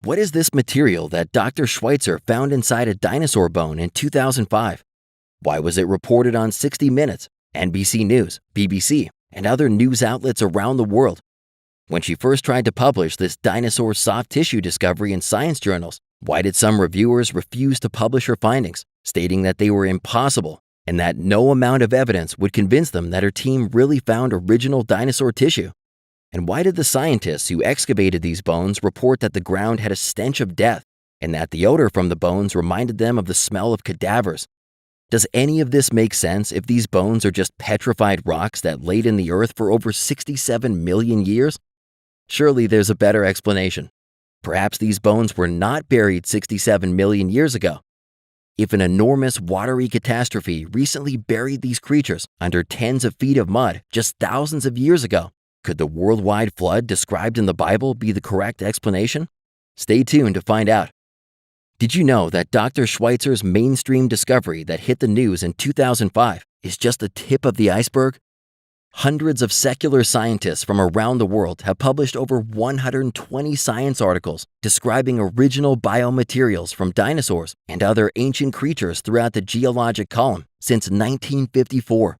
What is this material that Dr. Schweitzer found inside a dinosaur bone in 2005? Why was it reported on 60 Minutes, NBC News, BBC, and other news outlets around the world? When she first tried to publish this dinosaur soft tissue discovery in science journals, why did some reviewers refuse to publish her findings, stating that they were impossible and that no amount of evidence would convince them that her team really found original dinosaur tissue? And why did the scientists who excavated these bones report that the ground had a stench of death and that the odor from the bones reminded them of the smell of cadavers? Does any of this make sense if these bones are just petrified rocks that laid in the earth for over 67 million years? Surely there's a better explanation. Perhaps these bones were not buried 67 million years ago. If an enormous watery catastrophe recently buried these creatures under tens of feet of mud just thousands of years ago, could the worldwide flood described in the Bible be the correct explanation? Stay tuned to find out. Did you know that Dr. Schweitzer's mainstream discovery that hit the news in 2005 is just the tip of the iceberg? Hundreds of secular scientists from around the world have published over 120 science articles describing original biomaterials from dinosaurs and other ancient creatures throughout the geologic column since 1954.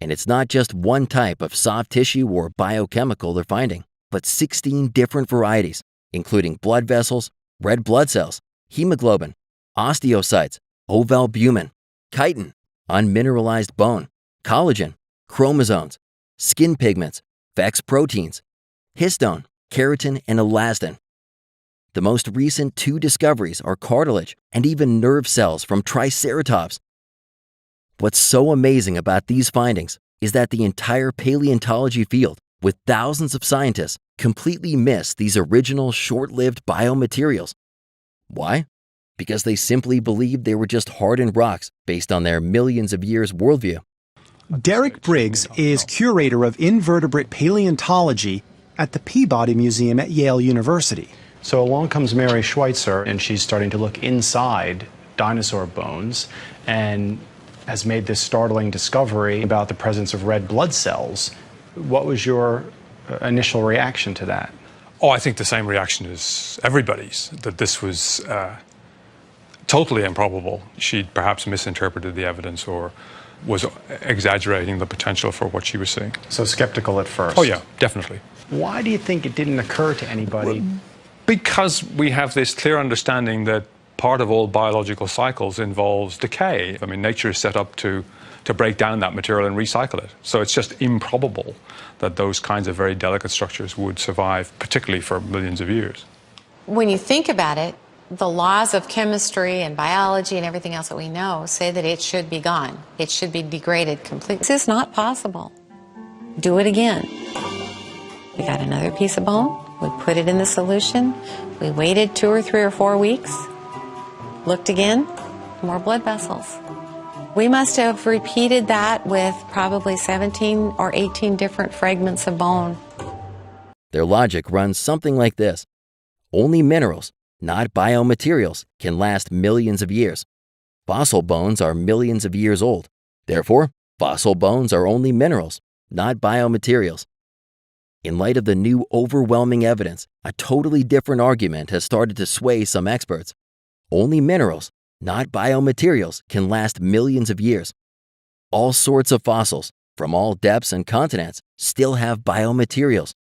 And it's not just one type of soft tissue or biochemical they're finding, but 16 different varieties, including blood vessels, red blood cells, hemoglobin, osteocytes, ovalbumin, chitin, unmineralized bone, collagen, chromosomes, skin pigments, VEX proteins, histone, keratin, and elastin. The most recent two discoveries are cartilage and even nerve cells from Triceratops. What's so amazing about these findings is that the entire paleontology field, with thousands of scientists, completely missed these original short-lived biomaterials. Why? Because they simply believed they were just hardened rocks based on their millions of years worldview. Derek Briggs is curator of invertebrate paleontology at the Peabody Museum at Yale University. So along comes Mary Schweitzer, and she's starting to look inside dinosaur bones and has made this startling discovery about the presence of red blood cells. What was your initial reaction to that? Oh, I think the same reaction as everybody's, that this was totally improbable. She'd perhaps misinterpreted the evidence or was exaggerating the potential for what she was seeing. So skeptical at first? Oh yeah, definitely. Why do you think it didn't occur to anybody? Because we have this clear understanding that part of all biological cycles involves decay. I mean, nature is set up to break down that material and recycle it. So it's just improbable that those kinds of very delicate structures would survive, particularly for millions of years. When you think about it, the laws of chemistry and biology and everything else that we know say that it should be gone. It should be degraded completely. This is not possible. Do it again. We got another piece of bone. We put it in the solution. We waited 2 or 3 or 4 weeks. Looked again. More blood vessels. We must have repeated that with probably 17 or 18 different fragments of bone. Their logic runs something like this. Only minerals, not biomaterials, can last millions of years. Fossil bones are millions of years old. Therefore, fossil bones are only minerals, not biomaterials. In light of the new overwhelming evidence, a totally different argument has started to sway some experts. Only minerals, not biomaterials, can last millions of years. All sorts of fossils, from all depths and continents, still have biomaterials.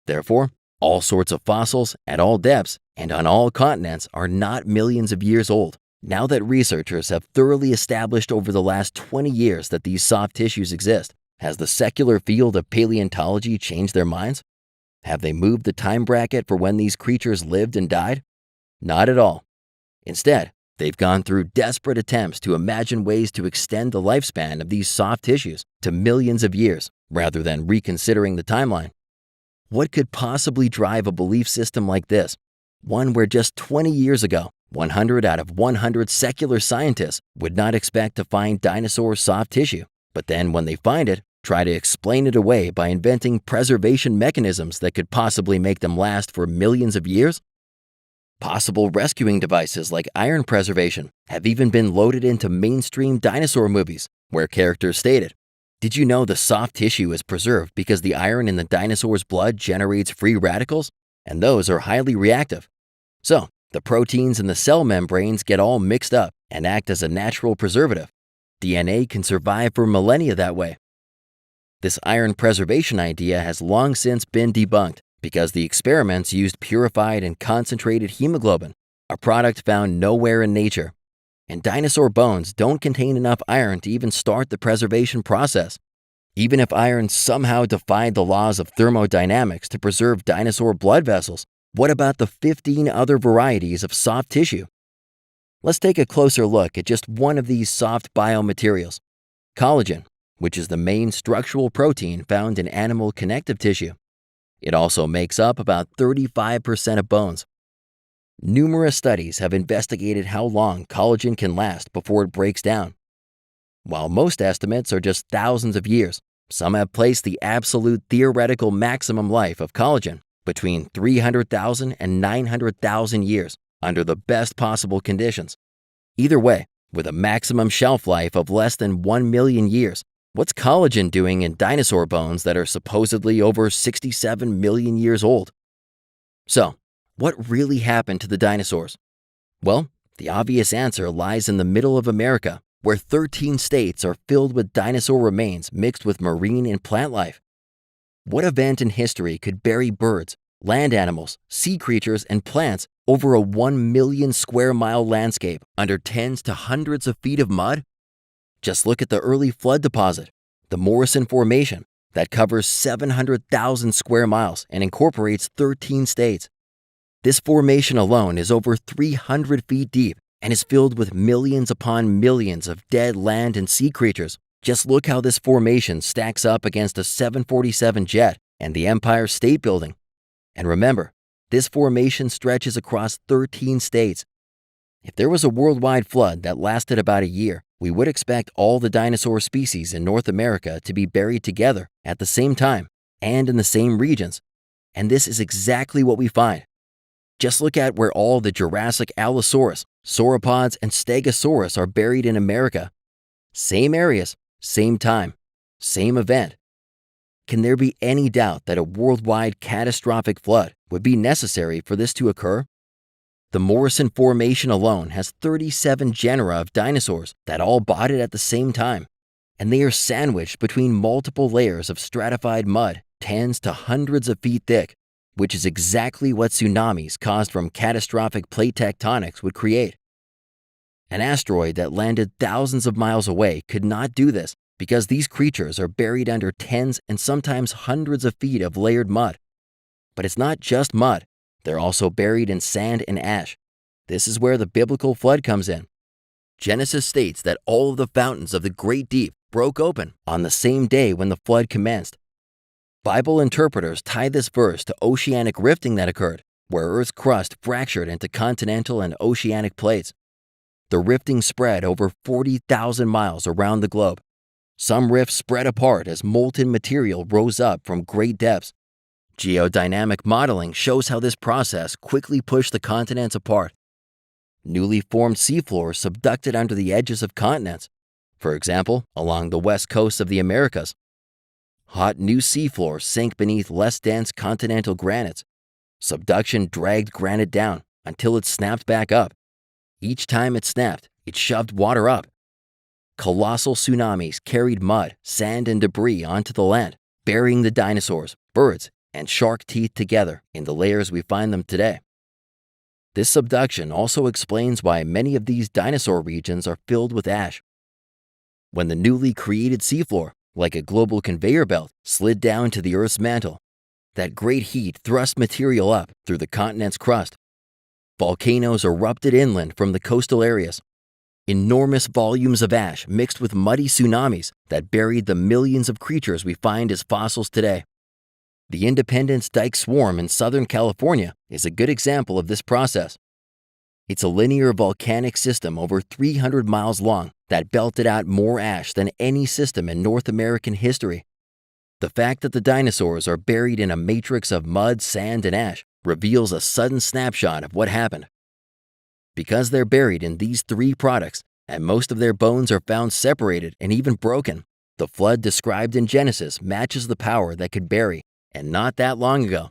Therefore, all sorts of fossils at all depths and on all continents are not millions of years old. Now that researchers have thoroughly established over the last 20 years that these soft tissues exist, has the secular field of paleontology changed their minds? Have they moved the time bracket for when these creatures lived and died? Not at all. Instead, they've gone through desperate attempts to imagine ways to extend the lifespan of these soft tissues to millions of years, rather than reconsidering the timeline. What could possibly drive a belief system like this? One where just 20 years ago, 100 out of 100 secular scientists would not expect to find dinosaur soft tissue, but then when they find it, try to explain it away by inventing preservation mechanisms that could possibly make them last for millions of years? Possible rescuing devices like iron preservation have even been loaded into mainstream dinosaur movies, where characters stated, "Did you know the soft tissue is preserved because the iron in the dinosaur's blood generates free radicals? And those are highly reactive." So, the proteins in the cell membranes get all mixed up and act as a natural preservative. DNA can survive for millennia that way. This iron preservation idea has long since been debunked because the experiments used purified and concentrated hemoglobin, a product found nowhere in nature. And dinosaur bones don't contain enough iron to even start the preservation process. Even if iron somehow defied the laws of thermodynamics to preserve dinosaur blood vessels, what about the 15 other varieties of soft tissue? Let's take a closer look at just one of these soft biomaterials, collagen, which is the main structural protein found in animal connective tissue. It also makes up about 35% of bones. Numerous studies have investigated how long collagen can last before it breaks down. While most estimates are just thousands of years, some have placed the absolute theoretical maximum life of collagen between 300,000 and 900,000 years under the best possible conditions. Either way, with a maximum shelf life of less than 1 million years, what's collagen doing in dinosaur bones that are supposedly over 67 million years old? So, what really happened to the dinosaurs? Well, the obvious answer lies in the middle of America, where 13 states are filled with dinosaur remains mixed with marine and plant life. What event in history could bury birds, land animals, sea creatures, and plants over a 1 million square mile landscape under tens to hundreds of feet of mud? Just look at the early flood deposit, the Morrison Formation, that covers 700,000 square miles and incorporates 13 states. This formation alone is over 300 feet deep and is filled with millions upon millions of dead land and sea creatures. Just look how this formation stacks up against a 747 jet and the Empire State Building. And remember, this formation stretches across 13 states. If there was a worldwide flood that lasted about a year, we would expect all the dinosaur species in North America to be buried together at the same time and in the same regions. And this is exactly what we find. Just look at where all the Jurassic Allosaurus, sauropods, and Stegosaurus are buried in America. Same areas, same time, same event. Can there be any doubt that a worldwide catastrophic flood would be necessary for this to occur? The Morrison Formation alone has 37 genera of dinosaurs that all botted at the same time, and they are sandwiched between multiple layers of stratified mud, tens to hundreds of feet thick, which is exactly what tsunamis caused from catastrophic plate tectonics would create. An asteroid that landed thousands of miles away could not do this because these creatures are buried under tens and sometimes hundreds of feet of layered mud. But it's not just mud. They're also buried in sand and ash. This is where the biblical flood comes in. Genesis states that all of the fountains of the great deep broke open on the same day when the flood commenced. Bible interpreters tie this verse to oceanic rifting that occurred, where Earth's crust fractured into continental and oceanic plates. The rifting spread over 40,000 miles around the globe. Some rifts spread apart as molten material rose up from great depths. Geodynamic modeling shows how this process quickly pushed the continents apart. Newly formed seafloors subducted under the edges of continents, for example, along the west coast of the Americas. Hot new seafloors sank beneath less dense continental granites. Subduction dragged granite down until it snapped back up. Each time it snapped, it shoved water up. Colossal tsunamis carried mud, sand, and debris onto the land, burying the dinosaurs, birds, and shark teeth together in the layers we find them today. This subduction also explains why many of these dinosaur regions are filled with ash. When the newly created seafloor, like a global conveyor belt, slid down to the Earth's mantle, that great heat thrust material up through the continent's crust. Volcanoes erupted inland from the coastal areas. Enormous volumes of ash mixed with muddy tsunamis that buried the millions of creatures we find as fossils today. The Independence Dyke Swarm in Southern California is a good example of this process. It's a linear volcanic system over 300 miles long that belted out more ash than any system in North American history. The fact that the dinosaurs are buried in a matrix of mud, sand, and ash reveals a sudden snapshot of what happened. Because they're buried in these three products, and most of their bones are found separated and even broken, the flood described in Genesis matches the power that could bury, and not that long ago.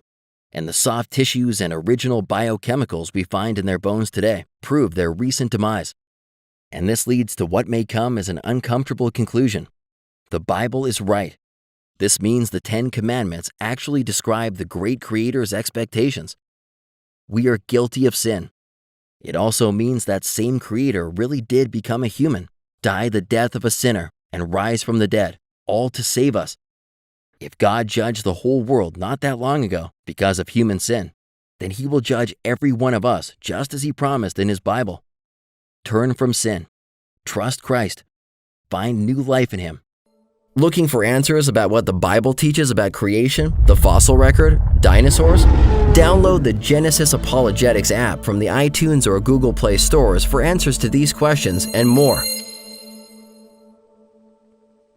and the soft tissues and original biochemicals we find in their bones today prove their recent demise. And this leads to what may come as an uncomfortable conclusion. The Bible is right. This means the 10 Commandments actually describe the great Creator's expectations. We are guilty of sin. It also means that same Creator really did become a human, die the death of a sinner, and rise from the dead, all to save us. If God judged the whole world not that long ago because of human sin, then He will judge every one of us just as He promised in His Bible. Turn from sin. Trust Christ. Find new life in Him. Looking for answers about what the Bible teaches about creation, the fossil record, dinosaurs? Download the Genesis Apologetics app from the iTunes or Google Play stores for answers to these questions and more.